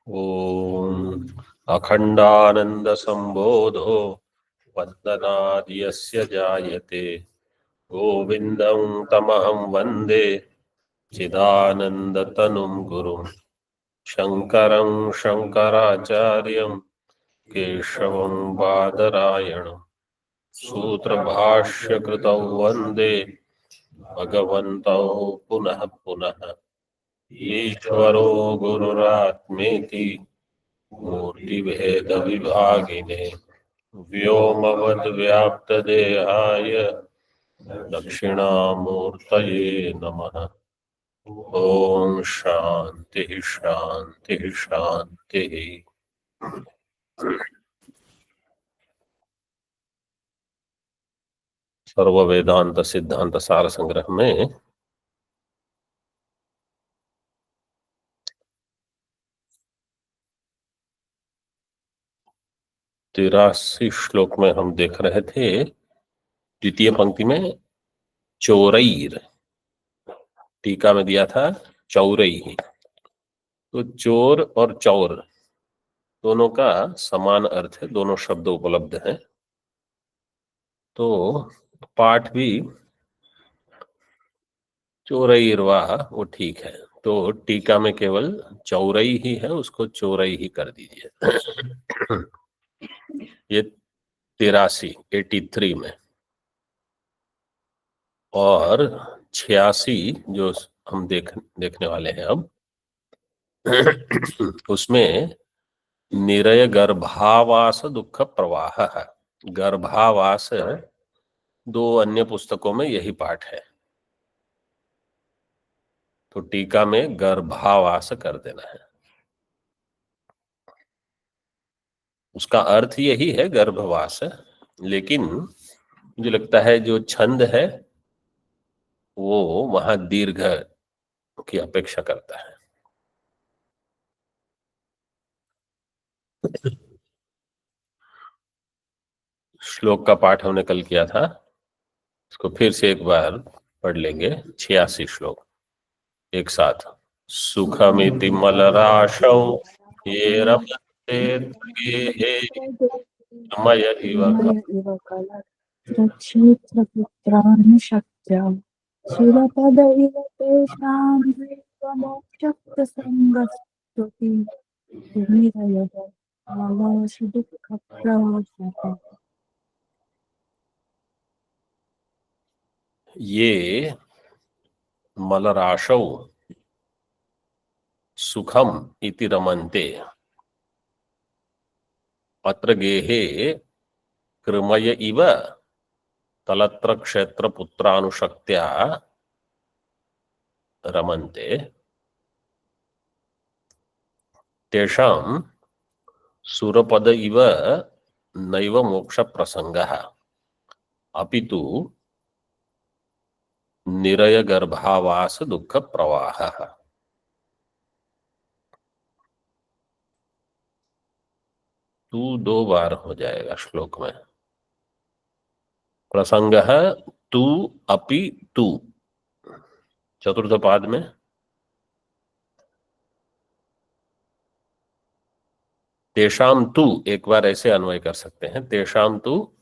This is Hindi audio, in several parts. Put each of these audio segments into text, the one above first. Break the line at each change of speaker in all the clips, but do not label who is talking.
ओम अखंडानंद संबोधो वंदनाद् यस्य जायते गोविंदं तमहं वंदे चिदानंदतनुं गुरुं शंकरं शंकराचार्यं केशवं बादरायणं सूत्रभाष्यकृतौ वंदे भगवन्तौ पुनः पुनः। ईश्वरो गुरुरात्मेति मूर्तिभेद विभागिने व्योमवद्व्याप्तदेहाय दक्षिणामूर्तये नमः। ओम शांति शांति शांति। सर्व वेदांत सिद्धांत सार संग्रह में 83 श्लोक में हम देख रहे थे द्वितीय पंक्ति में चोरैर, टीका में दिया था चौरई। तो चोर और चौर दोनों का समान अर्थ है, दोनों शब्द उपलब्ध हैं। तो पाठ भी चोरईरवाह वो ठीक है, तो टीका में केवल चौरई ही है, उसको चोरई ही कर दीजिए। ये 83 में, और 86 जो हम देखने वाले हैं अब, उसमें निरय गर्भावास दुख प्रवाह है। गर्भावास दो अन्य पुस्तकों में यही पाठ है, तो टीका में गर्भावास कर देना है। उसका अर्थ यही है गर्भवास, लेकिन मुझे लगता है जो छंद है वो वहां दीर्घ की अपेक्षा करता है। श्लोक का पाठ हमने कल किया था, इसको फिर से एक बार पढ़ लेंगे। 86 श्लोक एक साथ। सुखमिति मलराशौ ये रमते गेहे मय इव
क्षेत्रपुत्रानुशक्त्या शिरपद इव तेषां मोक्षप्रसङ्गस्तुति दुःखप्रवशः।
ये मलराशौ सुखम इति रमन्ते अत्र गेहे कृमय इव तलत्र क्षेत्र पुत्रानुशक्त्या रमन्ते तेषां सुरपद इव नैव मोक्ष प्रसंगः अपितु निरय गर्भावास दुख प्रवाहः। तू 2 बार हो जाएगा श्लोक में। प्रसंग है तू अपि तू, चतुर्थ पाद में। तेषाम तू एक बार ऐसे अन्वय कर सकते हैं, तेषाम तू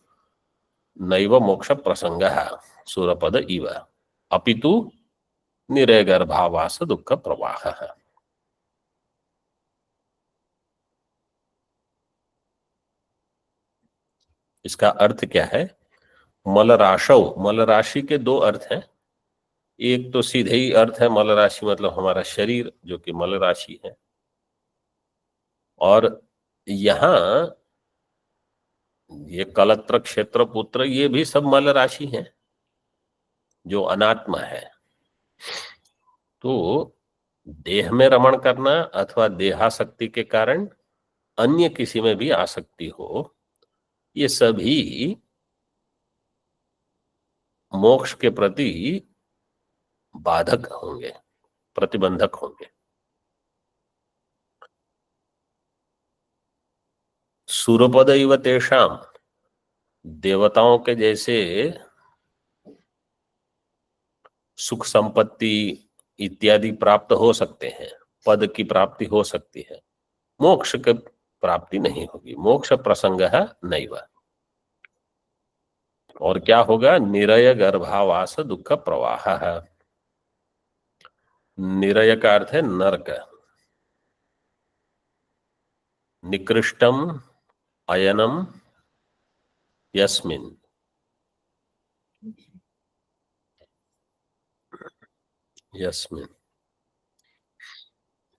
नैव मोक्ष प्रसंग है सूरपद इव अपितु निरय गर्भावास दुख प्रवाह है। इसका अर्थ क्या है? मल राशौ, मल राशि के दो अर्थ हैं। एक तो सीधे ही अर्थ है मल राशि मतलब हमारा शरीर जो कि मल राशि है, और यहां ये कलत्र क्षेत्र पुत्र ये भी सब मल राशि हैं जो अनात्मा है। तो देह में रमण करना अथवा देहासक्ति के कारण अन्य किसी में भी आसक्ति हो, ये सभी मोक्ष के प्रति बाधक होंगे, प्रतिबंधक होंगे। सूरपद इव तेषाम, देवताओं के जैसे सुख संपत्ति इत्यादि प्राप्त हो सकते हैं, पद की प्राप्ति हो सकती है, मोक्ष की प्राप्ति नहीं होगी। मोक्ष प्रसंग है नैव। और क्या होगा? निरय गर्भावास दुख प्रवाह है। निरय का अर्थ है नरक। निकृष्टम अयनम यस्मिन यस्मिन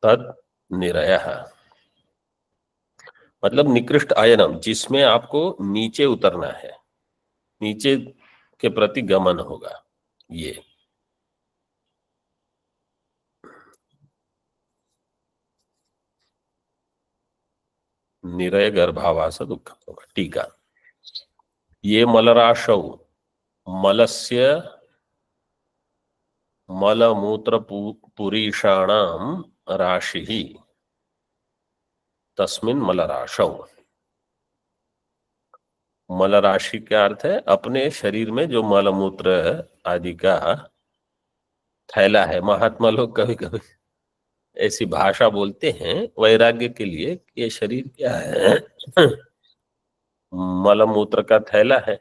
तद निरय। मतलब निकृष्ट अयनम, जिसमें आपको नीचे उतरना है, नीचे के प्रति गमन होगा। ये निरय गर्भावास दुख होगा। टीका। ये मलराशौ, मलस्य मलमूत्र पुरीषाणाम राशि ही तस्मिन मलराशौ। मल राशि का अर्थ है अपने शरीर में जो मलमूत्र आदि का थैला है। महात्मा लोग कभी कभी ऐसी भाषा बोलते हैं वैराग्य के लिए कि ये शरीर क्या है? मलमूत्र का थैला है।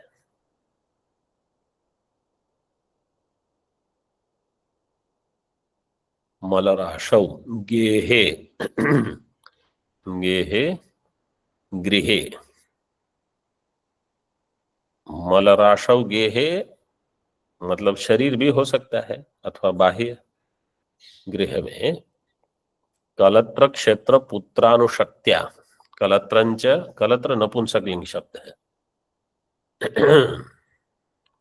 मलराशौ गेहे गेहे गृहे। मलराशौ गेहे मतलब शरीर भी हो सकता है अथवा बाह्य। गृह में कलत्र क्षेत्र पुत्रानुशक्त्या। कलत्रंच, कलत्र नपुंसकलिंग शब्द है।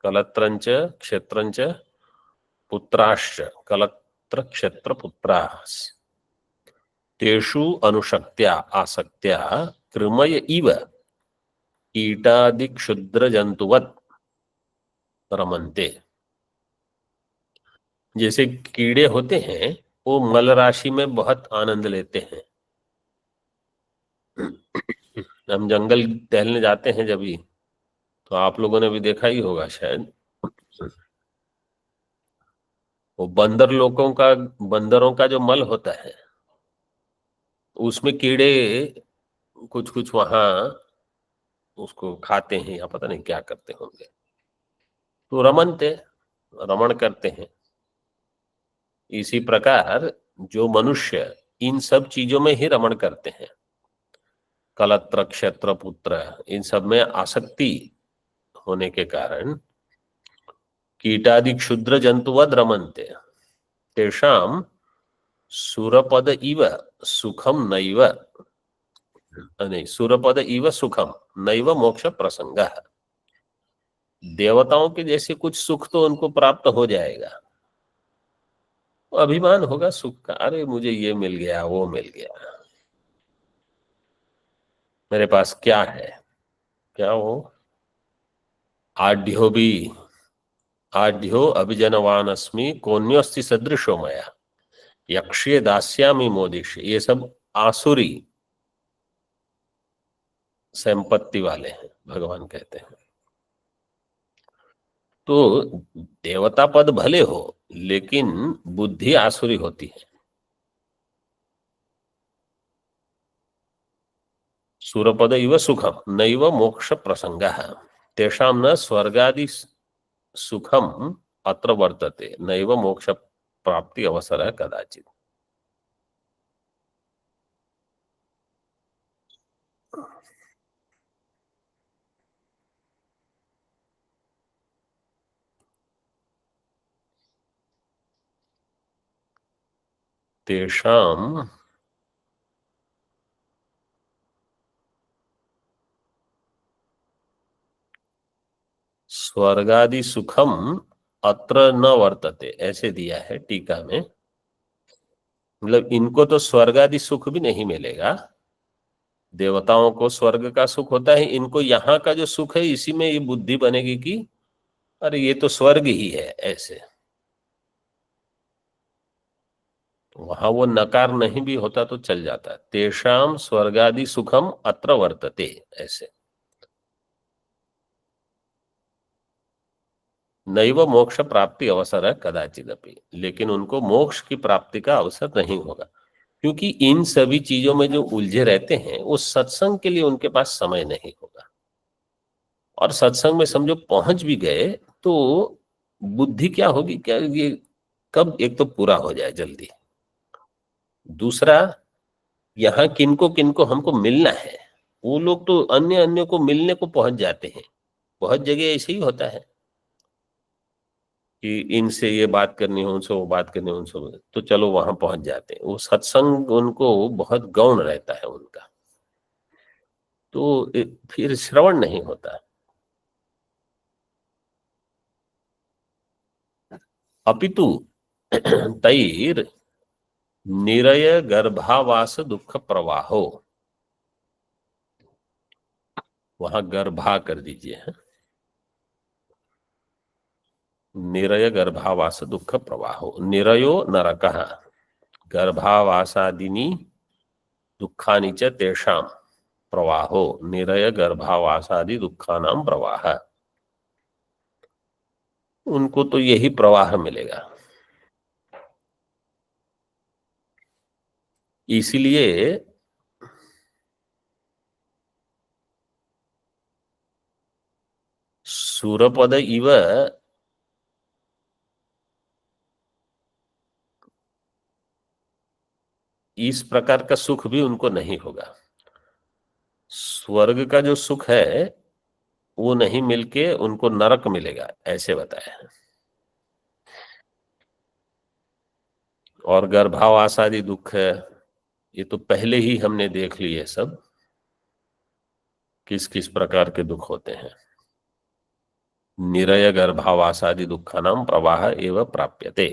कलत्रंच क्षेत्रंच पुत्राश्च, कलत्र क्षेत्र पुत्रास् तेषु अनुशक्त्या आसक्त्या कृमय इव कीटादि क्षुद्र जंतुवत् रमन्ते। जैसे कीड़े होते हैं वो मल राशि में बहुत आनंद लेते हैं। हम जंगल टहलने जाते हैं जब भी, तो आप लोगों ने भी देखा ही होगा शायद, वो बंदर लोगों का, बंदरों का जो मल होता है उसमें कीड़े कुछ कुछ वहां उसको खाते हैं या पता नहीं क्या करते होंगे। तो रमनते, रमण करते हैं। इसी प्रकार जो मनुष्य इन सब चीजों में ही रमण करते हैं, कलत्र क्षेत्र पुत्र, इन सब में आसक्ति होने के कारण कीटादि क्षुद्र जंतुवद रमन्ते तेषाम सुरपद इव सुखम नैव, नहीं, सुरपद इव सुखम नैव मोक्ष प्रसंग। देवताओं के जैसे कुछ सुख तो उनको प्राप्त हो जाएगा। अभिमान होगा सुख का, अरे मुझे ये मिल गया, वो मिल गया, मेरे पास क्या है। क्या हो? आढ्यो भी, आढ्यो अभिजनवान अस्मि कोन्योस्ति सदृशो मया यक्षे दास्यामि मोदिष्य। ये सब आसुरी संपत्ति वाले हैं, भगवान कहते हैं। तो देवता पद भले हो लेकिन बुद्धि आसुरी होती है। सूरपद इव सुखम नैव मोक्ष प्रसंग तेषाम न स्वर्गादि सुखम अत्र वर्तते नैव मोक्ष प्राप्ति अवसर कदाचित। तेषाम स्वर्गादि सुखम अत्र न वर्तते, ऐसे दिया है टीका में। मतलब इनको तो स्वर्गादि सुख भी नहीं मिलेगा। देवताओं को स्वर्ग का सुख होता है, इनको यहाँ का जो सुख है इसी में ये बुद्धि बनेगी कि अरे ये तो स्वर्ग ही है, ऐसे। वहां वो नकार नहीं भी होता तो चल जाता। तेषाम स्वर्गादि सुखम अत्र वर्तते, ऐसे। नैव मोक्ष प्राप्ति अवसर है कदाचिदपि, लेकिन उनको मोक्ष की प्राप्ति का अवसर नहीं होगा। क्योंकि इन सभी चीजों में जो उलझे रहते हैं वो सत्संग के लिए उनके पास समय नहीं होगा। और सत्संग में समझो पहुंच भी गए तो बुद्धि क्या होगी, क्या ये कब एक तो पूरा हो जाए जल्दी, दूसरा यहाँ किनको किनको हमको मिलना है, वो लोग तो अन्य अन्य को मिलने को पहुंच जाते हैं। बहुत जगह ऐसे ही होता है कि इनसे ये बात करनी हो, उनसे वो बात करनी हो, उनसे तो चलो वहां पहुंच जाते हैं। वो सत्संग उनको बहुत गौण रहता है उनका, तो फिर श्रवण नहीं होता। अपितु तैर निरय गर्भावास दुख प्रवाहो, वहां गर्भा कर दीजिए, है? निरय गर्भावास दुख प्रवाहो, निरयो नरकः गर्भावासादिनी दुखानि च तेषां प्रवाहो, निरय गर्भावासादि दुखानां प्रवाह, उनको तो यही प्रवाह मिलेगा। इसीलिए सूरपद इव इस प्रकार का सुख भी उनको नहीं होगा। स्वर्ग का जो सुख है वो नहीं मिलके उनको नरक मिलेगा, ऐसे बताया है। और गर्भावास आदि दुख है, ये तो पहले ही हमने देख लिए सब, किस किस प्रकार के दुख होते हैं। निरय गर्भावासादि दुखानां प्रवाह एव प्राप्यते,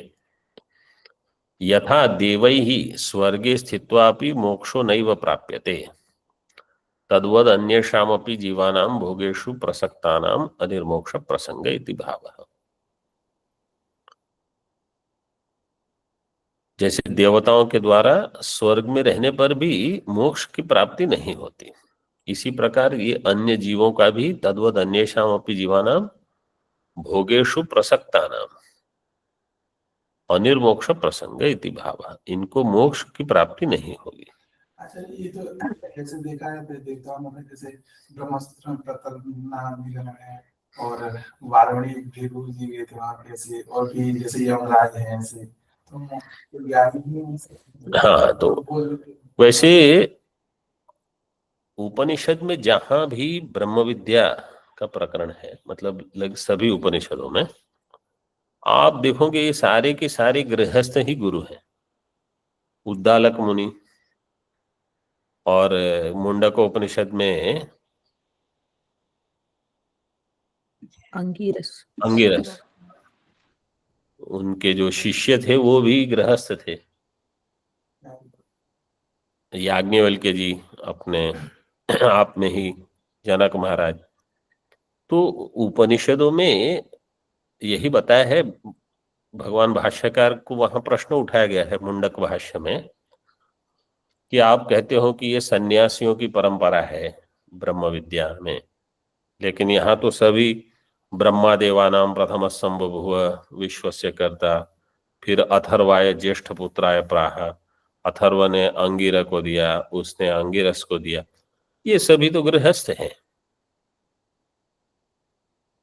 यथा देवैः स्वर्गे स्थित्वापि मोक्षो नैव प्राप्यते, तद्वद अन्येषामपि जीवानां भोगेषु प्रसक्तानां अनिर्मोक्ष प्रसंग इति भावः। जैसे देवताओं के द्वारा स्वर्ग में रहने पर भी मोक्ष की प्राप्ति नहीं होती, इसी प्रकार ये अन्य जीवों का भी तद्वद अन्येषामपि जीवानां भोगेषु प्रसक्तानां अनिर्मोक्ष प्रसंग इति भावः, इनको मोक्ष की प्राप्ति नहीं होगी।
अच्छा, ये तो कैसे देखा है देवताओं में, जैसे ब्रह्मास्त्र है और वारुणी देव जी गए थे वहां पे, ऐसे और भी जैसे यमराज हैं ऐसे, तो
हाँ, तो वैसे उपनिषद में जहां भी ब्रह्म विद्या का प्रकरण है, मतलब सभी उपनिषदों में आप देखोगे ये सारे के सारे गृहस्थ ही गुरु हैं। उद्दालक मुनि और मुंडक उपनिषद में
अंगिरस
अंगिरस, उनके जो शिष्य थे वो भी गृहस्थ थे। याज्ञवल्क्य जी अपने आप में ही, जनक महाराज, तो उपनिषदों में यही बताया है। भगवान भाष्यकार को वहां प्रश्न उठाया गया है मुंडक भाष्य में कि आप कहते हो कि ये सन्यासियों की परंपरा है ब्रह्म विद्या में, लेकिन यहाँ तो सभी ब्रह्मा देवानाम प्रथम संबभूव विश्वस्य कर्ता, फिर अथर्वाय ज्येष्ठ पुत्राय प्राह, अथर्व ने अंगिरा को दिया, उसने अंगिरस को दिया, ये सभी तो गृहस्थ हैं।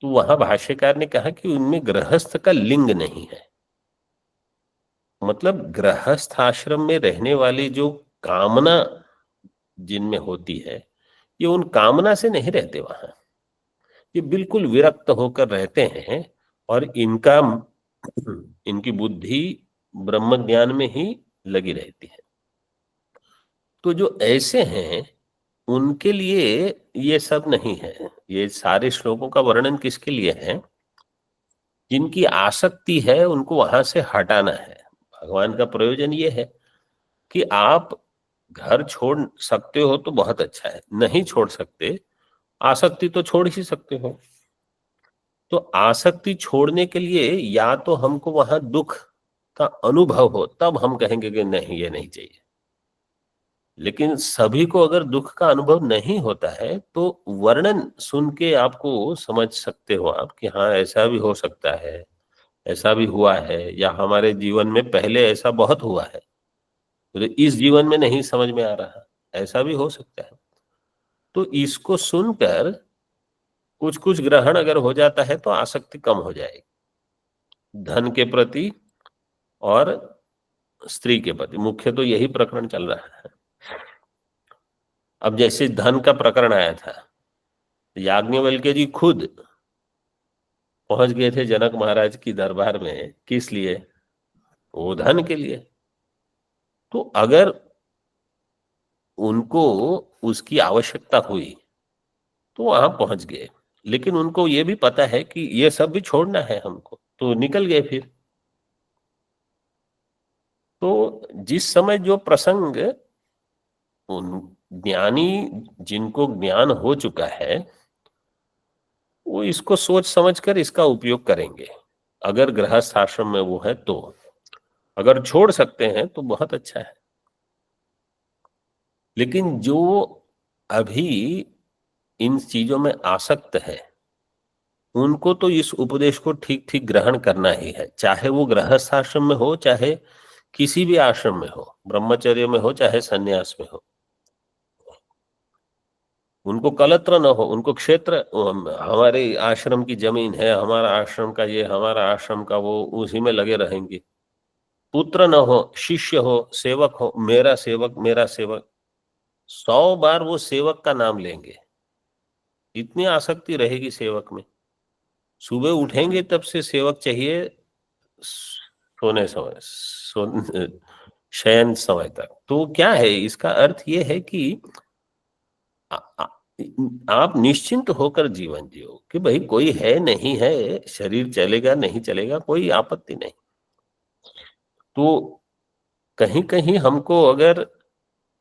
तो वहां भाष्यकार ने कहा कि उनमें गृहस्थ का लिंग नहीं है, मतलब गृहस्थ आश्रम में रहने वाली जो कामना जिनमें होती है, ये उन कामना से नहीं रहते वहां, ये बिल्कुल विरक्त होकर रहते हैं और इनकी बुद्धि ब्रह्म ज्ञान में ही लगी रहती है। तो जो ऐसे हैं उनके लिए ये सब नहीं है। ये सारे श्लोकों का वर्णन किसके लिए है? जिनकी आसक्ति है उनको वहां से हटाना है। भगवान का प्रयोजन ये है कि आप घर छोड़ सकते हो तो बहुत अच्छा है, नहीं छोड़ सकते आसक्ति तो छोड़ ही सकते हो। तो आसक्ति छोड़ने के लिए या तो हमको वहां दुख का अनुभव हो, तब हम कहेंगे कि नहीं ये नहीं चाहिए। लेकिन सभी को अगर दुख का अनुभव नहीं होता है तो वर्णन सुन के आपको समझ सकते हो आप कि हाँ ऐसा भी हो सकता है, ऐसा भी हुआ है, या हमारे जीवन में पहले ऐसा बहुत हुआ है। तो इस जीवन में नहीं समझ में आ रहा, ऐसा भी हो सकता है। तो इसको सुनकर कुछ कुछ ग्रहण अगर हो जाता है तो आसक्ति कम हो जाएगी धन के प्रति और स्त्री के प्रति। मुख्य तो यही प्रकरण चल रहा है। अब जैसे धन का प्रकरण आया था, याज्ञवल्क्य जी खुद पहुंच गए थे जनक महाराज की दरबार में, किस लिए? वो धन के लिए। तो अगर उनको उसकी आवश्यकता हुई तो वहां पहुंच गए, लेकिन उनको ये भी पता है कि ये सब भी छोड़ना है हमको, तो निकल गए फिर। तो जिस समय जो प्रसंग, उन ज्ञानी जिनको ज्ञान हो चुका है वो इसको सोच समझकर इसका उपयोग करेंगे। अगर गृहस्थ आश्रम में वो है तो, अगर छोड़ सकते हैं तो बहुत अच्छा है। लेकिन जो अभी इन चीजों में आसक्त है उनको तो इस उपदेश को ठीक ठीक ग्रहण करना ही है, चाहे वो गृहस्थ आश्रम में हो, चाहे किसी भी आश्रम में हो, ब्रह्मचर्य में हो चाहे सन्यास में हो। उनको कलत्र न हो, उनको क्षेत्र, हमारे आश्रम की जमीन है, हमारा आश्रम का ये, हमारा आश्रम का वो, उसी में लगे रहेंगे। पुत्र न हो, शिष्य हो, सेवक हो, मेरा सेवक मेरा सेवक, 100 बार वो सेवक का नाम लेंगे, इतनी आसक्ति रहेगी सेवक में। सुबह उठेंगे तब से सेवक चाहिए सोने समय, शयन समय तक। तो क्या है इसका अर्थ ये है कि आ, आ, आप निश्चिंत होकर जीवन जियो कि भाई कोई है नहीं है, शरीर चलेगा नहीं चलेगा कोई आपत्ति नहीं। तो कहीं कहीं हमको अगर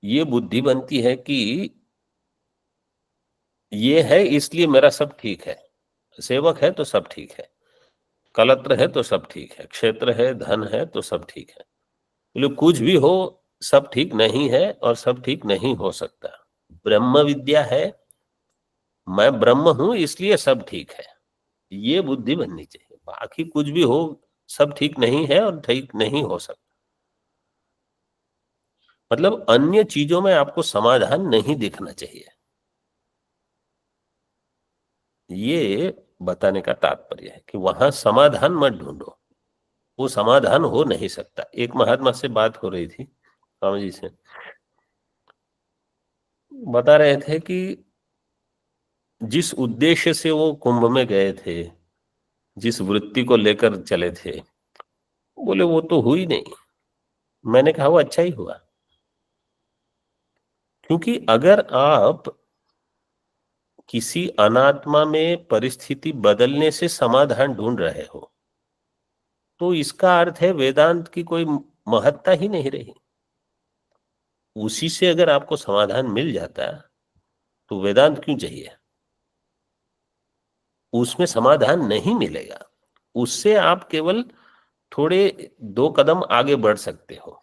ये बुद्धि बनती है कि ये है इसलिए मेरा सब ठीक है, सेवक है तो सब ठीक है, कलत्र है तो सब ठीक है, क्षेत्र है, धन है तो सब ठीक है, बोले कुछ भी हो सब ठीक नहीं है और सब ठीक नहीं हो सकता। ब्रह्म विद्या है, मैं ब्रह्म हूं इसलिए सब ठीक है, ये बुद्धि बननी चाहिए। बाकी कुछ भी हो सब ठीक नहीं है और ठीक नहीं हो सकता। मतलब अन्य चीजों में आपको समाधान नहीं देखना चाहिए, ये बताने का तात्पर्य है कि वहां समाधान मत ढूंढो, वो समाधान हो नहीं सकता। एक महात्मा से बात हो रही थी, स्वामी जी से बता रहे थे कि जिस उद्देश्य से वो कुंभ में गए थे, जिस वृत्ति को लेकर चले थे, बोले वो तो हुई नहीं। मैंने कहा वो अच्छा ही हुआ, क्योंकि अगर आप किसी अनात्मा में परिस्थिति बदलने से समाधान ढूंढ रहे हो तो इसका अर्थ है वेदांत की कोई महत्ता ही नहीं रही। उसी से अगर आपको समाधान मिल जाता तो वेदांत क्यों चाहिए? उसमें समाधान नहीं मिलेगा, उससे आप केवल थोड़े 2 कदम आगे बढ़ सकते हो।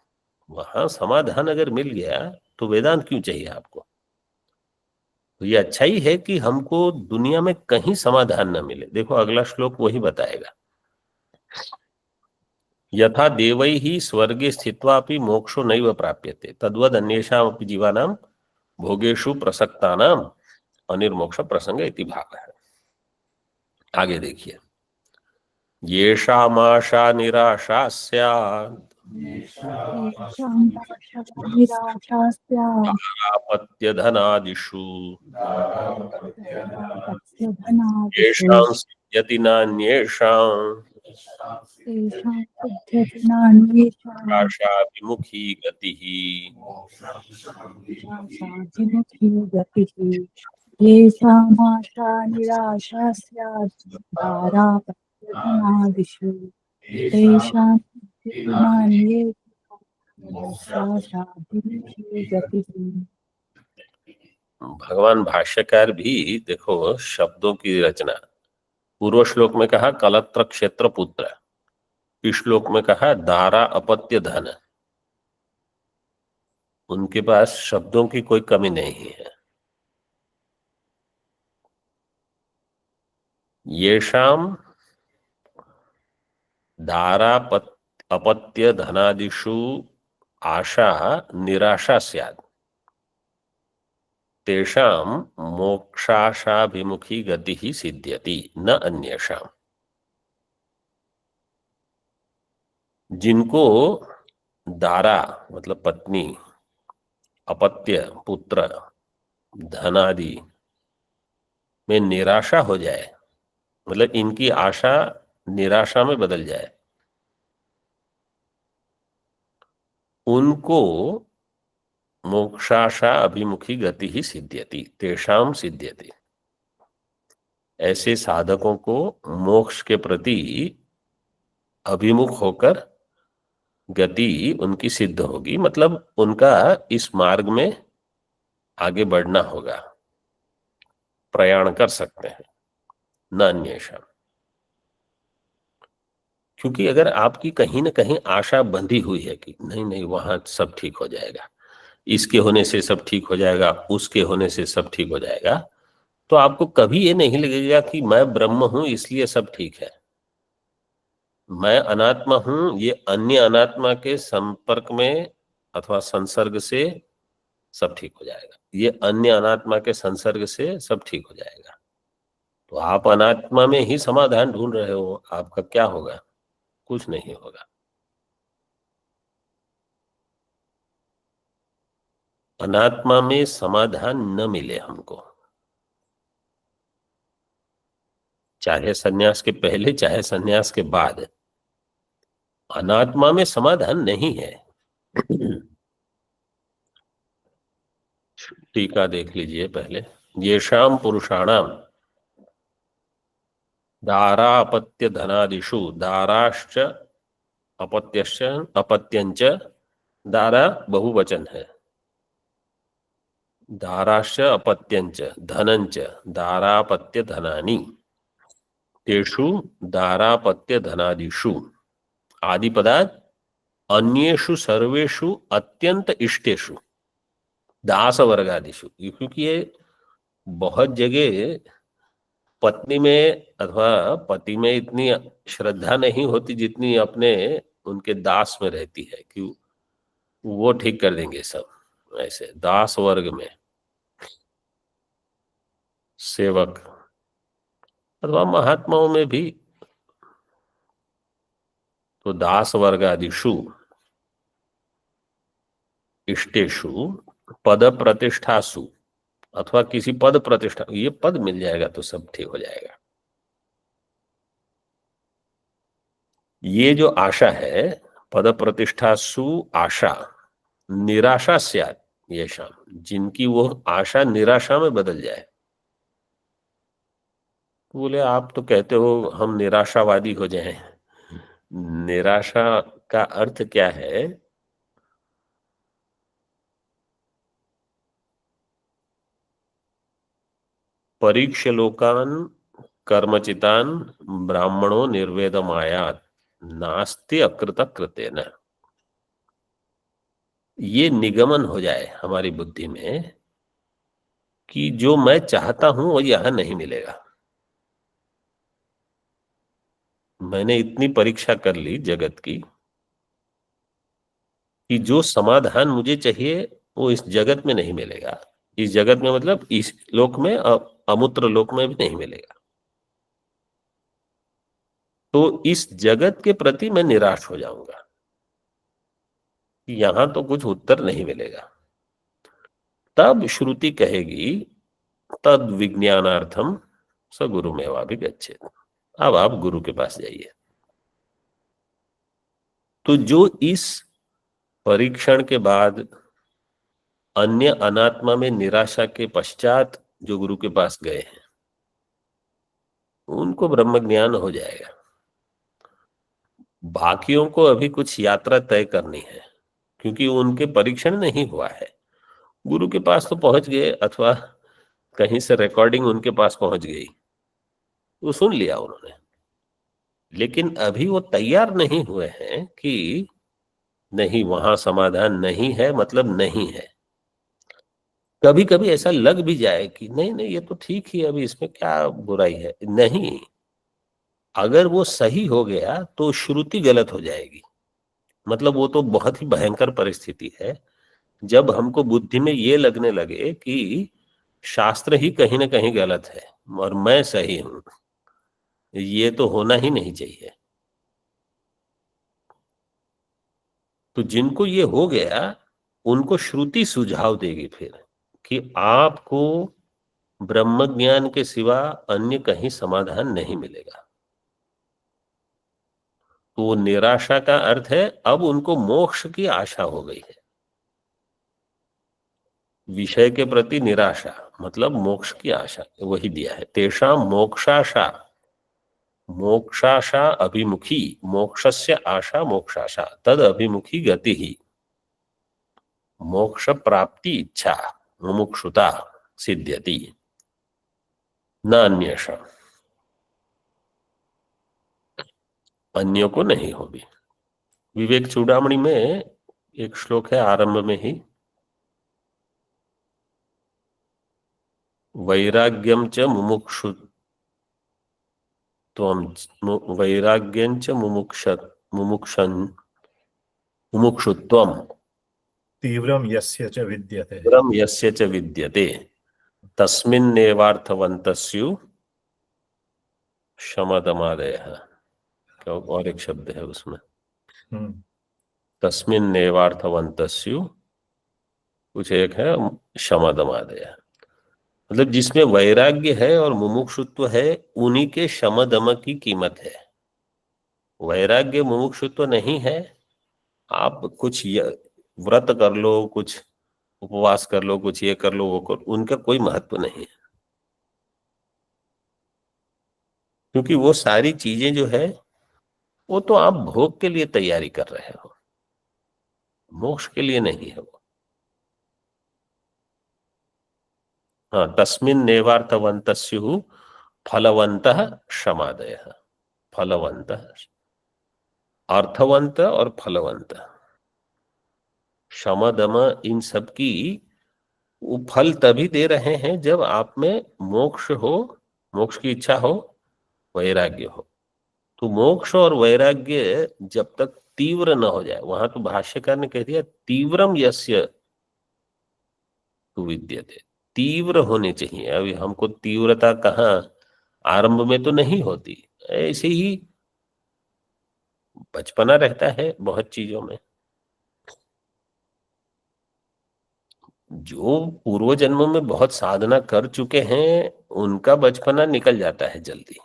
वहां समाधान अगर मिल गया तो वेदांत क्यों चाहिए आपको? तो ये अच्छा ही है कि हमको दुनिया में कहीं समाधान न मिले। देखो अगला श्लोक वही बताएगा, यथा देवैः स्वर्गे स्थित्वापि मोक्षो नैव प्राप्यते तद्वद अन्येषामपि जीवानां भोगेषु प्रसक्तानां अनिर्मोक्ष प्रसंग इति भाव है। आगे देखिए, येषामाशा निराशा स्यात्
येषां आशा निराशा स्यात्
आपत्य धनादिषु
तस्य धनादिषु
येषां सिद्ध्यति नान्येषां
तेषां सिद्ध्यति नान्येषां
आशा विमुखी गतिः।
शान्तिमुखी गतिः। येषामाशा निराशा स्यात् दारापत्यधनादिषु तेषां सिद्ध्यति नान्येषां शान्तिमुखी गतिः।
भगवान भाष्यकार भी देखो शब्दों की रचना, पूर्व श्लोक में कहा कलत्र क्षेत्र पुत्र, इस श्लोक में कहा दारा अपत्य धन। उनके पास शब्दों की कोई कमी नहीं है। येषाम दारा अपत्य धनादिषु आशा निराशा स्यात् तेषां मोक्षाशाभिमुखी गति ही सिद्ध्यति न अन्येषाम्। जिनको दारा मतलब पत्नी, अपत्य पुत्र, धन आदि में निराशा हो जाए, मतलब इनकी आशा निराशा में बदल जाए, उनको मोक्षाशा अभिमुखी गति ही सिद्ध्यति तेषाम सिद्ध्यति। ऐसे साधकों को मोक्ष के प्रति अभिमुख होकर गति उनकी सिद्ध होगी, मतलब उनका इस मार्ग में आगे बढ़ना होगा, प्रयाण कर सकते हैं, न अन्येषाम्। क्योंकि अगर आपकी कहीं ना कहीं आशा बंधी हुई है कि नहीं नहीं वहां सब ठीक हो जाएगा, इसके होने से सब ठीक हो जाएगा, उसके होने से सब ठीक हो जाएगा, तो आपको कभी ये नहीं लगेगा कि मैं ब्रह्म हूं इसलिए सब ठीक है, मैं अनात्मा हूं, ये अन्य अनात्मा के संपर्क में अथवा संसर्ग से सब ठीक हो जाएगा, ये अन्य अनात्मा के संसर्ग से सब ठीक हो जाएगा। तो आप अनात्मा में ही समाधान ढूंढ रहे हो, आपका क्या होगा? कुछ नहीं होगा। अनात्मा में समाधान न मिले हमको, चाहे सन्यास के पहले चाहे सन्यास के बाद, अनात्मा में समाधान नहीं है। टीका देख लीजिए पहले। येषाम पुरुषाणाम दारा अपत्य धनादिषु दाराश्च अपत्यश्च अपत्यंच, दारा बहुवचन है, दाराश्च अपत्यंच धनंच दारापत्य धनानि तेषु दारापत्य धनादिषु आदिपदात् अन्येषु सर्वेषु अत्यंत इष्टेषु दास वर्गादिषु। क्योंकि ये बहुत जगह पत्नी में अथवा पति में इतनी श्रद्धा नहीं होती जितनी अपने उनके दास में रहती है कि वो ठीक कर देंगे सब। ऐसे दास वर्ग में सेवक अथवा महात्माओं में भी, तो दास वर्गादिषु इष्टेषु पद प्रतिष्ठासु, अथवा किसी पद प्रतिष्ठा, ये पद मिल जाएगा तो सब ठीक हो जाएगा। ये जो आशा है पद प्रतिष्ठासु आशा निराशा स्यात् येषाम्, जिनकी वो आशा निराशा में बदल जाए। बोले आप तो कहते हो हम निराशावादी हो जाएं। निराशा का अर्थ क्या है? परीक्ष लोकान कर्मचितान ब्राह्मणों निर्वेदमायात नास्ति अकृत कृतेन। ये निगमन हो जाए हमारी बुद्धि में कि जो मैं चाहता हूं वो यहां नहीं मिलेगा। मैंने इतनी परीक्षा कर ली जगत की कि जो समाधान मुझे चाहिए वो इस जगत में नहीं मिलेगा। इस जगत में मतलब इस लोक में, अमूत्र लोक में भी नहीं मिलेगा। तो इस जगत के प्रति मैं निराश हो जाऊंगा कि यहां तो कुछ उत्तर नहीं मिलेगा। तब श्रुति कहेगी तद विज्ञानार्थम स गुरुमेवाभिगच्छेत्। अब आप गुरु के पास जाइए। तो जो इस परीक्षण के बाद अन्य अनात्मा में निराशा के पश्चात जो गुरु के पास गए हैं उनको ब्रह्म ज्ञान हो जाएगा। बाकियों को अभी कुछ यात्रा तय करनी है क्योंकि उनके परीक्षण नहीं हुआ है। गुरु के पास तो पहुंच गए अथवा कहीं से रिकॉर्डिंग उनके पास पहुंच गई, वो सुन लिया उन्होंने, लेकिन अभी वो तैयार नहीं हुए हैं कि नहीं वहां समाधान नहीं है, मतलब नहीं है। कभी कभी ऐसा लग भी जाए कि नहीं नहीं ये तो ठीक ही, अभी इसमें क्या बुराई है। नहीं, अगर वो सही हो गया तो श्रुति गलत हो जाएगी। मतलब वो तो बहुत ही भयंकर परिस्थिति है जब हमको बुद्धि में ये लगने लगे कि शास्त्र ही कहीं ना कहीं गलत है और मैं सही हूं। ये तो होना ही नहीं चाहिए। तो जिनको ये हो गया उनको श्रुति सुझाव देगी फिर कि आपको ब्रह्म ज्ञान के सिवा अन्य कहीं समाधान नहीं मिलेगा। तो निराशा का अर्थ है अब उनको मोक्ष की आशा हो गई है। विषय के प्रति निराशा मतलब मोक्ष की आशा, वही दिया है। तेषा मोक्षाशा, मोक्षाशा अभिमुखी, मोक्षस्य आशा मोक्षाशा तद अभिमुखी गति ही मोक्ष प्राप्ति इच्छा मुमुक्षुता सिद्ध्यति न अन्येषा, अन्यों को नहीं होगी। विवेक चूड़ामणि में एक श्लोक है आरंभ में ही, वैराग्यम च मुमुक्षुत्वम, वैराग्यं च मुमुक्षुत्वम
तीव्रम यस्य च विद्यते,
तीव्रम यस्य च विद्यते तस्मिन्नेवार्थवन्तस्यु शमदमादयः। और एक शब्द है उसमें, तस्मिन्नेवार्थवन्तस्यु, कुछ एक है शमदमादयः। मतलब जिसमें वैराग्य है और मुमुक्षुत्व है उन्हीं के शमदम की कीमत है। वैराग्य मुमुक्षुत्व नहीं है, आप कुछ व्रत कर लो, कुछ उपवास कर लो, कुछ ये कर लो वो कर, उनका कोई महत्व नहीं है। क्योंकि वो सारी चीजें जो है वो तो आप भोग के लिए तैयारी कर रहे हो, मोक्ष के लिए नहीं है वो। हाँ, तस्मिन् नेवार्थवन्तस्युः फलवन्तः शमादयः। फलवंत, अर्थवंत और फलवंत, शमदम, इन सब की वो फल तभी दे रहे हैं जब आप में मोक्ष हो, मोक्ष की इच्छा हो, वैराग्य हो। तो मोक्ष और वैराग्य जब तक तीव्र न हो जाए, वहां तो भाष्यकार ने कह दिया तीव्रम यस्य तु विद्यते, तीव्र होने चाहिए। अभी हमको तीव्रता कहाँ, आरंभ में तो नहीं होती, ऐसे ही बचपना रहता है बहुत चीजों में। जो पूर्व जन्म में बहुत साधना कर चुके हैं उनका बचपना निकल जाता है जल्दी,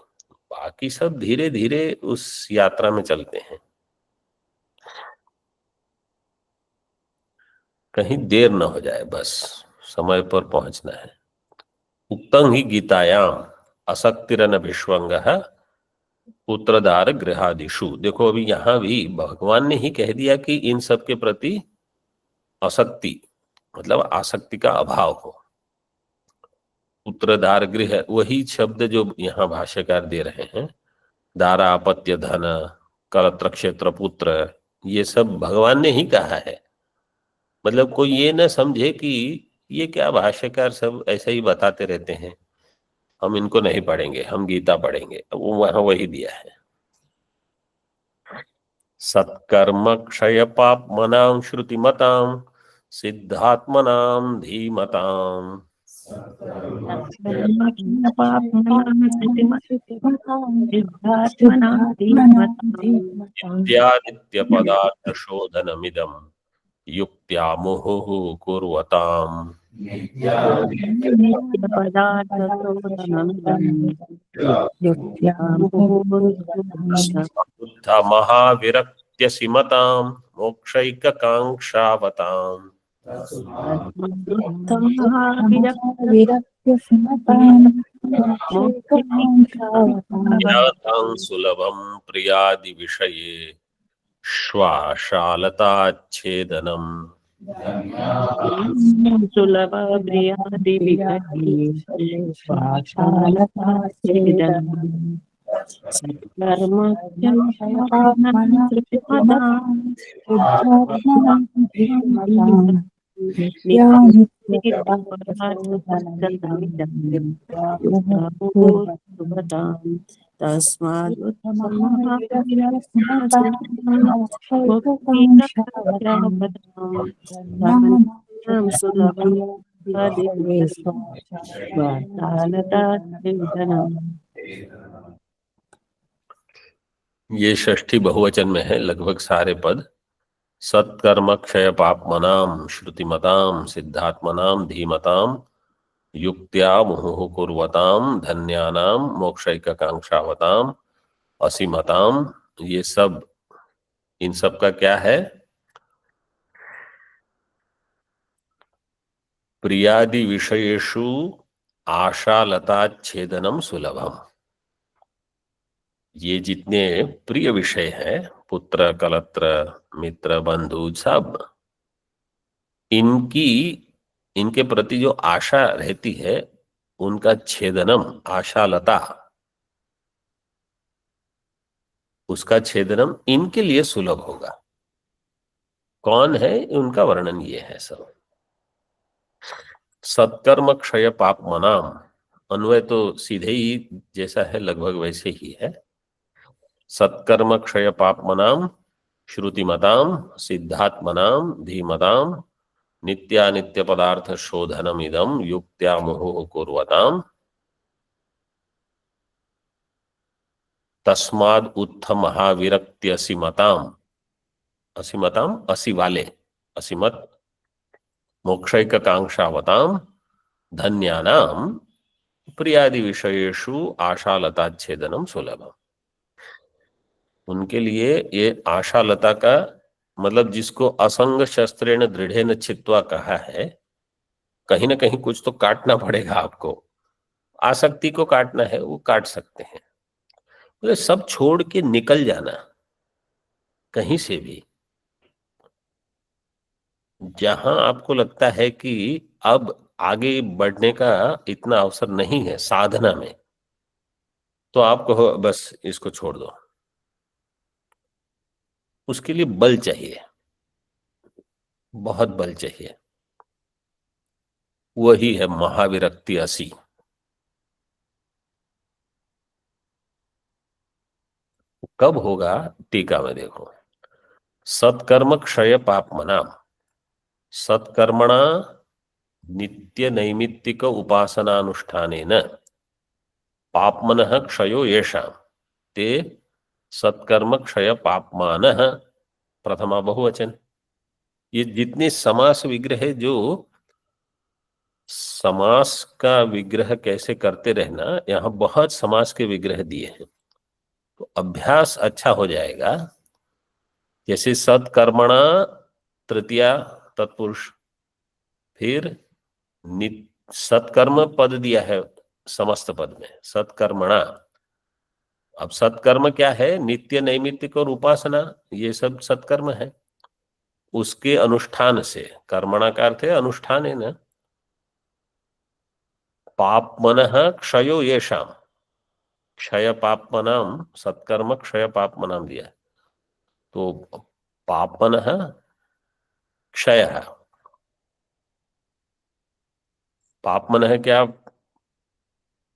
बाकी सब धीरे धीरे उस यात्रा में चलते हैं। कहीं देर न हो जाए, बस समय पर पहुंचना है। उक्तं ही गीतायाम असक्तिरन विश्वंग पुत्रदार गृहादिषु। देखो अभी यहां भी भगवान ने ही कह दिया कि इन सब के प्रति असक्ति मतलब आसक्ति का अभाव हो। पुत्रदार गृह, वही शब्द जो यहाँ भाष्यकार दे रहे हैं, दारा अपत्य धन कलत्र क्षेत्र पुत्र, ये सब भगवान ने ही कहा है। मतलब कोई ये न समझे कि ये क्या भाष्यकार सब ऐसे ही बताते रहते हैं, हम इनको नहीं पढ़ेंगे, हम गीता पढ़ेंगे। वो वहां वही दिया है, सत्कर्म क्षय पाप मनां श्रुतिमतां सिद्धात्मनां धीमतां इत्यादित्य पदार्थ शोधनमिदं युक्त्या मुहुः कुर्वताम् बुद्ध महाविरक्त्य सिमतां मोक्षैककांक्षावताम् ज्ञातं सुलभं प्रियादि विषये श्वाशालताच्छेदनम्
सुलभ प्रियादि
ये षष्ठी बहुवचन में है लगभग सारे पद। सत्कर्म क्षय पापमनाम श्रुतिमताम सिद्धात्मनाम धीमताम युक्त्या मुहुः कुर्वताम धन्यानाम मोक्षैककांक्षावताम असीमताम। ये सब, इन सब का क्या है? प्रियादि विषयेषु आशालताच्छेदनम सुलभम। ये जितने प्रिय विषय हैं, पुत्र कलत्र मित्र बंधु सब, इनके प्रति जो आशा रहती है उनका छेदनम, आशालता, उसका छेदनम इनके लिए सुलभ होगा। कौन है? उनका वर्णन ये है सब। सत्कर्म क्षय पाप मनाम, अन्वय तो सीधे ही जैसा है लगभग वैसे ही है। सत्कर्म क्षय पाप मनाम श्रुतिमताम सिद्धात्मनाम धीमताम नित्यानित्य पदार्थ शोधनम इदम युक्त्या मुहुः कुर्वताम तस्माद उत्थ महाविरक्ति असीमताम, असीमताम असी वाले, असीमत मोक्षैक कांक्षावताम धन्यानाम प्रियादि विषयेषु आशालताच्छेदनम सुलभम। उनके लिए ये आशालता का मतलब, जिसको असंग शस्त्रेण दृढ़ेन छित्त्वा कहा है, कहीं ना कहीं कुछ तो काटना पड़ेगा आपको। आसक्ति को काटना है, वो काट सकते हैं। तो सब छोड़ के निकल जाना कहीं से भी, जहां आपको लगता है कि अब आगे बढ़ने का इतना अवसर नहीं है साधना में, तो आप कहो बस इसको छोड़ दो। उसके लिए बल चाहिए, बहुत बल चाहिए। वही है महाविरक्ति असी। कब होगा? टीका में देखो। सत्कर्म क्षय पापमनाम, सत्कर्मणा नित्य नैमित्तिक उपासनानुष्ठानेन पापमनः क्षयो येषां ते सत्कर्म क्षय पापमानः, प्रथमा बहुवचन। ये जितने समास विग्रह, जो समास का विग्रह कैसे करते रहना, यहाँ बहुत समास के विग्रह दिए हैं, तो अभ्यास अच्छा हो जाएगा। जैसे सत्कर्मणा तृतीया तत्पुरुष, फिर सत्कर्म पद दिया है समस्त पद में, सत्कर्मणा। अब सत्कर्म क्या है? नित्य नैमित्तिक और उपासना, ये सब सत्कर्म है। उसके अनुष्ठान से, कर्मणा का अर्थ है अनुष्ठान है ना। पापमनः क्षयो येषाम, क्षय पापमनाम, सत्कर्म क्षय पापमनाम दिया है। तो पापमनः क्षयः, पापमनः क्या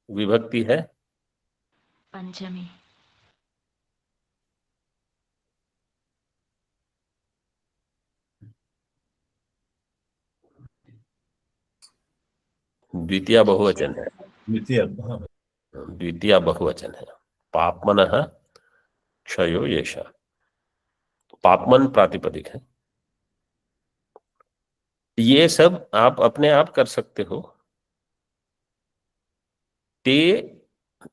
विभक्ति है?
पंचमी।
द्वितीय बहुवचन है,
द्वितीय, हाँ।
द्वितीय बहुवचन है। पापमनः क्षयो येषा, पापमन प्रातिपदिक है। ये सब आप अपने आप कर सकते हो। ते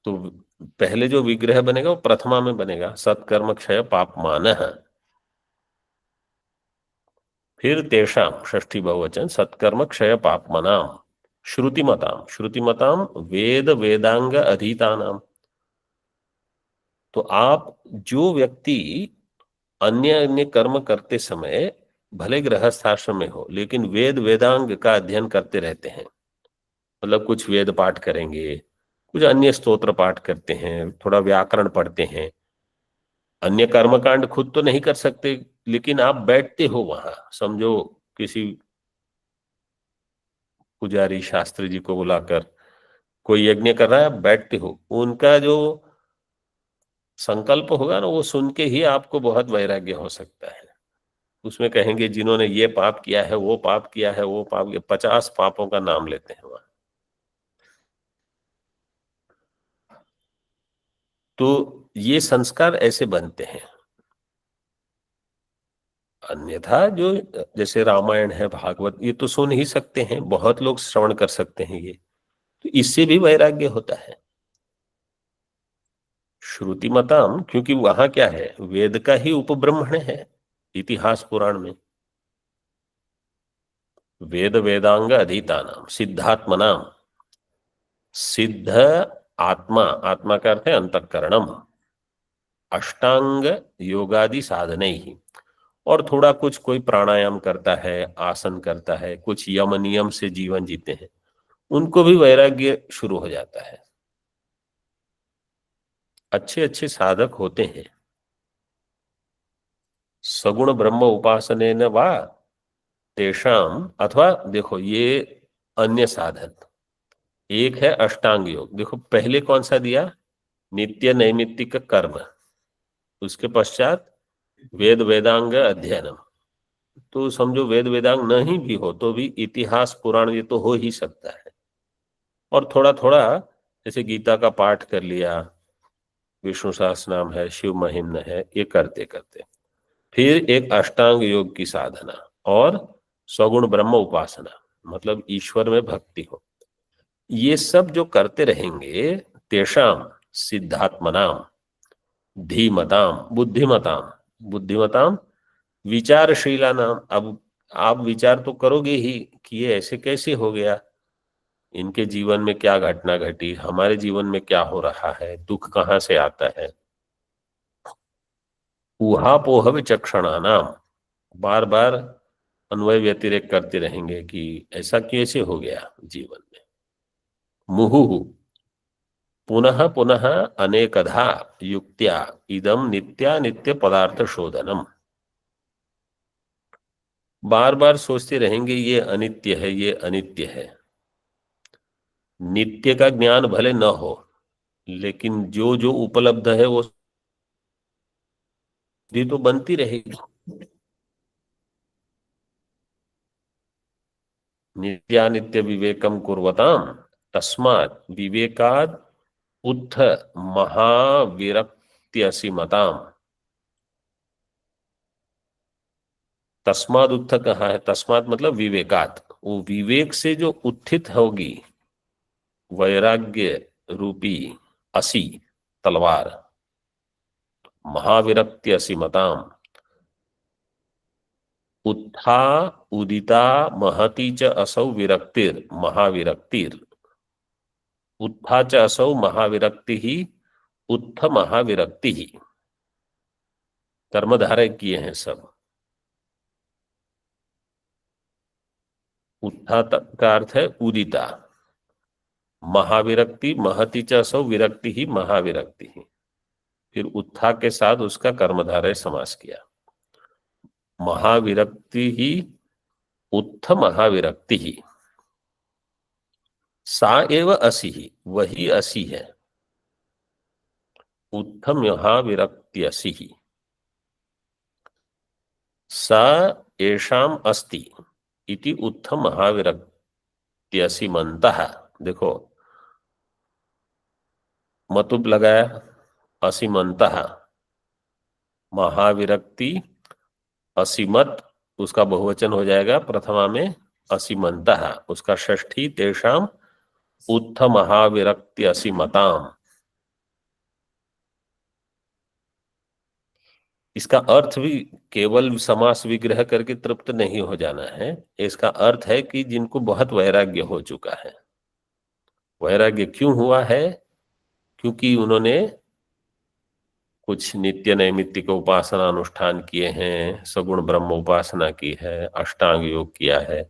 तो पहले जो विग्रह बनेगा वो प्रथमा में बनेगा, सत्कर्म क्षय पापमानः। फिर तेषाम, षष्ठी बहुवचन, सत्कर्म क्षय पापमनाम श्रुतिमताम, श्रुतिमताम वेद वेदांग अधीतानाम। तो आप जो व्यक्ति अन्य अन्य कर्म करते समय भले गृहस्थाश्रम में हो, लेकिन वेद वेदांग का अध्ययन करते रहते हैं, मतलब कुछ वेद पाठ करेंगे, कुछ अन्य स्तोत्र पाठ करते हैं, थोड़ा व्याकरण पढ़ते हैं, अन्य कर्मकांड खुद तो नहीं कर सकते, लेकिन आप बैठते हो वहां, समझो किसी पुजारी शास्त्री जी को बुलाकर कोई यज्ञ कर रहा है, बैठते हो, उनका जो संकल्प होगा ना, वो सुन के ही आपको बहुत वैराग्य हो सकता है। उसमें कहेंगे जिन्होंने ये पाप किया है, वो पाप किया है, वो पाप किया, 50 पापों का नाम लेते हैं वहां। तो ये संस्कार ऐसे बनते हैं। अन्यथा जो जैसे रामायण है, भागवत, ये तो सुन ही सकते हैं, बहुत लोग श्रवण कर सकते हैं, ये तो इससे भी वैराग्य होता है। श्रुति मताम, क्योंकि वहां क्या है, वेद का ही उपब्रह्मण है इतिहास पुराण में। वेद वेदांग अधीतानाम सिद्धात्मनाम, सिद्ध आत्मा, आत्मा का अर्थ है अंतःकरणम, अष्टांग योगादि साधने ही, और थोड़ा कुछ कोई प्राणायाम करता है, आसन करता है, कुछ यम नियम से जीवन जीते हैं, उनको भी वैराग्य शुरू हो जाता है। अच्छे अच्छे साधक होते हैं। सगुण ब्रह्म उपासने न वा तेषाम, अथवा देखो ये अन्य साधन, एक है अष्टांग योग। देखो पहले कौन सा दिया, नित्य नैमित्तिक कर्म, उसके पश्चात वेद वेदांग अध्ययनम। तो समझो वेद वेदांग नहीं भी हो तो भी इतिहास पुराण ये तो हो ही सकता है। और थोड़ा थोड़ा जैसे गीता का पाठ कर लिया, विष्णु सहस्त्र नाम है, शिव महिम्न है, ये करते करते फिर एक अष्टांग योग की साधना और सगुण ब्रह्म उपासना, मतलब ईश्वर में भक्ति हो, ये सब जो करते रहेंगे, तेषाम सिद्धात्मनाम धीमताम बुद्धिमताम, बुद्धिमताम विचारशीला नाम। अब आप विचार तो करोगे ही कि ये ऐसे कैसे हो गया, इनके जीवन में क्या घटना घटी, हमारे जीवन में क्या हो रहा है, दुख कहाँ से आता है। ऊहापोह विचक्षणा नाम, बार बार अन्वय व्यतिरेक करते रहेंगे कि ऐसा कैसे हो गया जीवन में। मुहुः पुनः पुनः अनेकधा युक्त्या इदम नित्यानित्य पदार्थ शोधनम, बार बार सोचते रहेंगे ये अनित्य है, ये अनित्य है। नित्य का ज्ञान भले न हो, लेकिन जो जो उपलब्ध है वो भी तो बनती रहेगी। नित्यानित्य विवेकम कुर्वताम तस्मात् विवेकाद उत्थ महाविरक्त्यसिमताम। तस्माद उत्थ कहाँ है, तस्मात मतलब विवेकात, वो विवेक से जो उत्थित होगी वैराग्य रूपी असी तलवार, महाविरक्त्यसिमताम, उत्था उदिता महती च असौ विरक्तिर महाविरक्तिर, उत्था च असौ महाविरक्ति ही उत्थ महाविरक्ति ही, कर्मधारय किए हैं सब। उत्था का अर्थ है उदिता, महाविरक्ति महती च असौ विरक्ति ही महाविरक्ति ही, फिर उत्था के साथ उसका कर्मधारय समास किया। महाविरक्ति ही उत्थ महाविरक्ति ही, सा एव असी ही, वही असी है, उत्थम महाविरक्ति असी ही, सा एषाम अस्ति इति उत्थम महाविरक्ति असी मनता। देखो मतुप लगाया, असीमंत, महाविरक्ति असीमत, उसका बहुवचन हो जाएगा प्रथमा में असीमंत, उसका षष्ठी तेषाम उत्थ महाविरक्ति असीमताम। इसका अर्थ भी केवल समास विग्रह करके तृप्त नहीं हो जाना है, इसका अर्थ है कि जिनको बहुत वैराग्य हो चुका है। वैराग्य क्यों हुआ है, क्योंकि उन्होंने कुछ नित्य नैमित्तिक उपासना अनुष्ठान किए हैं, सगुण ब्रह्म उपासना की है, अष्टांग योग किया है,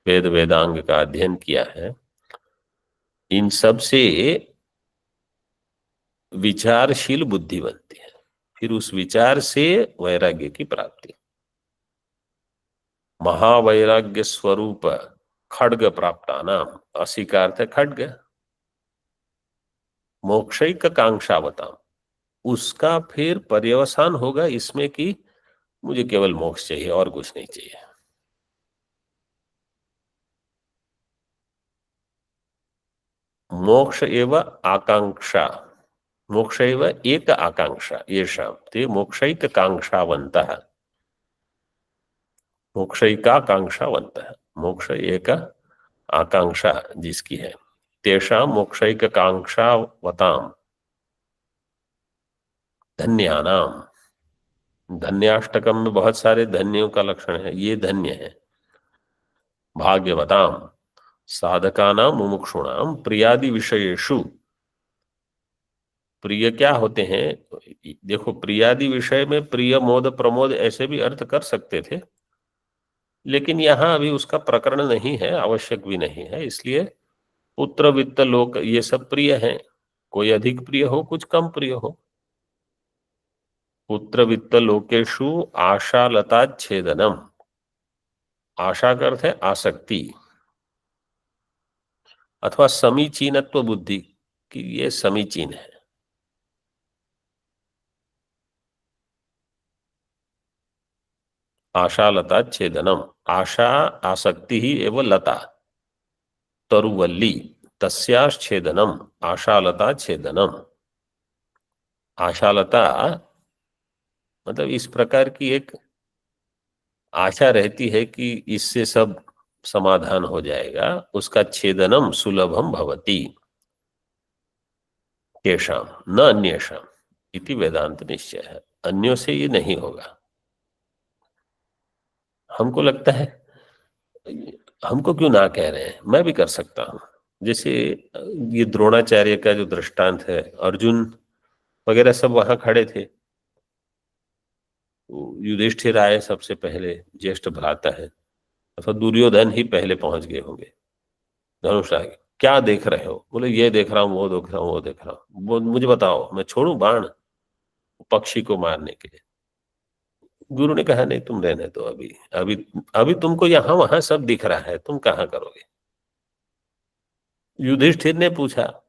वेद वेदांग का अध्ययन किया है। इन सब से विचारशील बुद्धि बनती है, फिर उस विचार से वैराग्य की प्राप्ति। महावैराग्य स्वरूप खड्ग प्राप्तानाम, असी का अर्थ है खड्ग, मोक्षैक कांक्षावताम, उसका फिर पर्यवसान होगा इसमें कि मुझे केवल मोक्ष चाहिए और कुछ नहीं चाहिए। मोक्ष एव आकांक्षा, मोक्ष एव एक आकांक्षा, येषां ते मोक्षैक कांक्षावन्तः, मोक्षैकाकांक्षावन्तः, मोक्ष एक आकांक्षा जिसकी है, तेषां मोक्षैक कांक्षावताम धन्यानाम, धन्याष्टकम में बहुत सारे धन्यों का लक्षण है, ये धन्य है। भाग्यवताम साधकानाम मुमुक्षुणाम प्रियादि विषयेषु, प्रिय क्या होते हैं, देखो प्रियादि विषय में प्रिय मोद प्रमोद ऐसे भी अर्थ कर सकते थे, लेकिन यहां अभी उसका प्रकरण नहीं है, आवश्यक भी नहीं है, इसलिए पुत्र वित्त लोक ये सब प्रिय हैं, कोई अधिक प्रिय हो कुछ कम प्रिय हो। पुत्र वित्त लोकेशु आशालता छेदनम, आशा का अर्थ है आसक्ति अथवा समीचीनत्व बुद्धि कि ये समीचीन है। आशालता छेदनम, आशा आसक्ति ही एवं लता, तरुवल्ली तस्याच्छेदनम, आशालता छेदनम। आशालता मतलब इस प्रकार की एक आशा रहती है कि इससे सब समाधान हो जाएगा, उसका छेदनम सुलभम भवति केशाम न अन्येषाम इति वेदांत निश्चय है, अन्यों से ये नहीं होगा। हमको लगता है हमको क्यों ना कह रहे हैं, मैं भी कर सकता हूं। जैसे ये द्रोणाचार्य का जो दृष्टांत है, अर्जुन वगैरह सब वहां खड़े थे, युधिष्ठिर आए सबसे पहले, ज्येष्ठ भ्राता है, अथवा दुर्योधन ही पहले पहुंच गए होंगे, धनुष आगे क्या देख रहे हो, बोले ये देख रहा हूँ, वो देख रहा हूँ, वो देख रहा हूँ, मुझे बताओ मैं छोड़ू बाण पक्षी को मारने के लिए। गुरु ने कहा नहीं तुम रहने दो, अभी अभी अभी तुमको यहाँ वहां सब दिख रहा है, तुम कहाँ करोगे। युधिष्ठिर ने पूछा,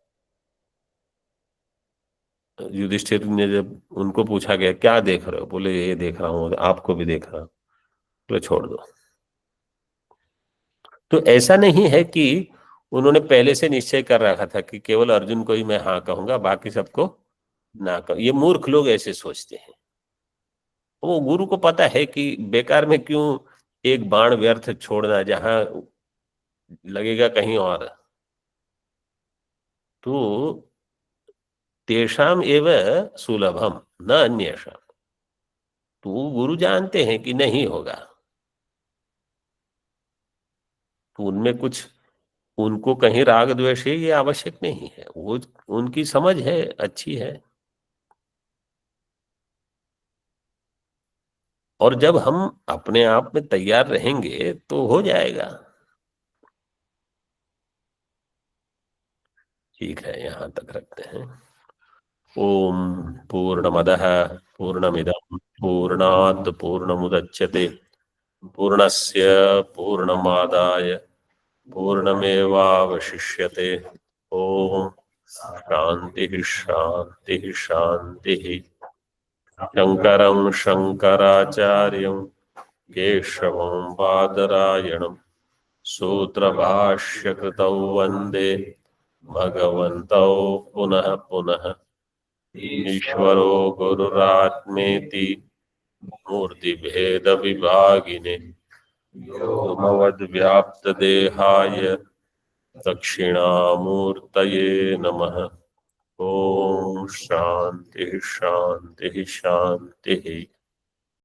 युधिष्ठिर ने जब उनको पूछा गया क्या देख रहे हो, बोले ये देख रहा हूँ, आपको भी देख रहा हूँ, बोले छोड़ दो। तो ऐसा नहीं है कि उन्होंने पहले से निश्चय कर रखा था कि केवल अर्जुन को ही मैं हाँ कहूंगा, बाकी सबको ना कहूं। ये मूर्ख लोग ऐसे सोचते हैं। वो गुरु को पता है कि बेकार में क्यों एक बाण व्यर्थ छोड़ना जहां लगेगा कहीं और। तो तेषाम एव सुलभम न अन्येषाम, तो गुरु जानते हैं कि नहीं होगा, तो उनमें कुछ उनको कहीं राग द्वेष है ये आवश्यक नहीं है, वो उनकी समझ है, अच्छी है। और जब हम अपने आप में तैयार रहेंगे तो हो जाएगा। ठीक है, यहां तक रखते हैं। ओम पूर्णमदः पूर्णमिदं पूर्णात् पूर्णमुदच्यते पूर्णस्य पूर्णमादाय पूर्णमेवावशिष्यते। ओम शांति शांति शांति। शंकरं शंकराचार्यं केशवं बादरायणं सूत्रभाष्यकृतौ वन्दे भगवन्तौ पुनः पुनः। ईश्वरो गुरुरात्मेति मूर्तिभेद विभागिने व्याप्तदेहाय दक्षिणामूर्तये नमः। ओम शांति शांति शांति।